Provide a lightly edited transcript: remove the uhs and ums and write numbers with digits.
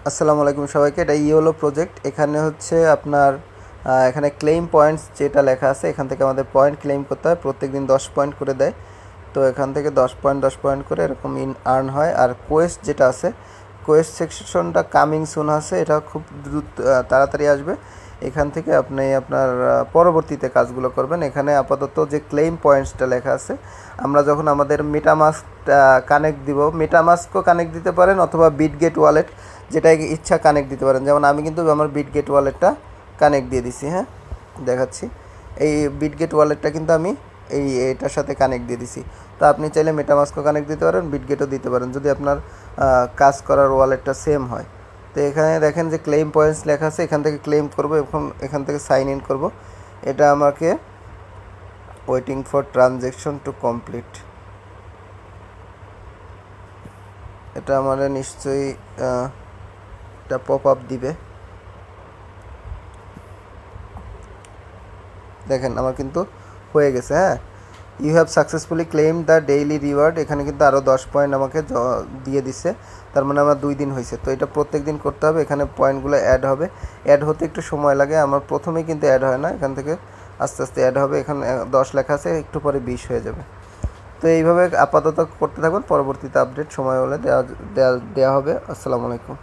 আসসালামু আলাইকুম সবাইকে। এটা ইয়েলো প্রজেক্ট। এখানে হচ্ছে আপনার এখানে ক্লেম পয়েন্টস যেটা লেখা আছে, এখান থেকে আমাদের পয়েন্ট ক্লেম করতে হয়। প্রত্যেক দিন 10 পয়েন্ট করে দেয়। তো এখান থেকে 10 পয়েন্ট করে এরকম আর্ন হয়। আর কোয়েস্ট যেটা আছে, কোয়েস্ট সেকশনটা কামিং সুন আছে, এটা খুব দ্রুত তাড়াতাড়ি আসবে। এখান থেকে আপনি আপনার পরবর্তীতে কাজগুলো করবেন। এখানে আপাতত যে ক্লেম পয়েন্টসটা লেখা আছে, আমরা যখন আমাদের মেটামাস্ক কানেক্ট দিব, মেটামাস্কও কানেক্ট দিতে পারেন অথবা বিটগেট ওয়ালেট যেটা ইচ্ছা কানেক্ট দিতে পারেন। যেমন আমি কিন্তু আমার বিটগেট ওয়ালেটটা কানেক্ট দিয়ে দিছি। হ্যাঁ, দেখাচ্ছি। এই বিটগেট ওয়ালেটটা কিন্তু আমি এটার সাথে কানেক্ট দিয়ে দিছি। তো আপনি চাইলে মেটামাস্কও কানেক্ট দিতে পারেন, বিটগেটও দিতে পারেন, যদি আপনার কাজ করার ওয়ালেটটা সেম হয়। তো এখানে দেখেন যে ক্লেম পয়েন্টস লেখা আছে, এখান থেকে ক্লেম করব, এখন এখান থেকে সাইন ইন করব। এটা আমাকে waiting for transaction to complete, এটা আমার নিশ্চয়ই একটা পপ আপ দিবে। দেখেন আমার কিন্তু হয়ে গেছে। হ্যাঁ, you have successfully claim the daily reward. এখানে কিন্তু আরও 10 পয়েন্ট আমাকে দিয়ে দিছে, তার মানে আমার 2 দিন হয়েছে। তো এটা প্রত্যেক দিন করতে হবে। এখানে পয়েন্টগুলো অ্যাড হবে, অ্যাড হতে একটু সময় লাগে। আমার প্রথমেই কিন্তু অ্যাড হয় না, এখান থেকে আস্তে আস্তে অ্যাড হবে। এখানে 10 লেখা আছে, একটু পরে 20 হয়ে যাবে। তো এইভাবে আপাতত করতে থাকবেন, পরবর্তীতে আপডেট সময় হলে দেওয়া হবে। আসসালামু আলাইকুম।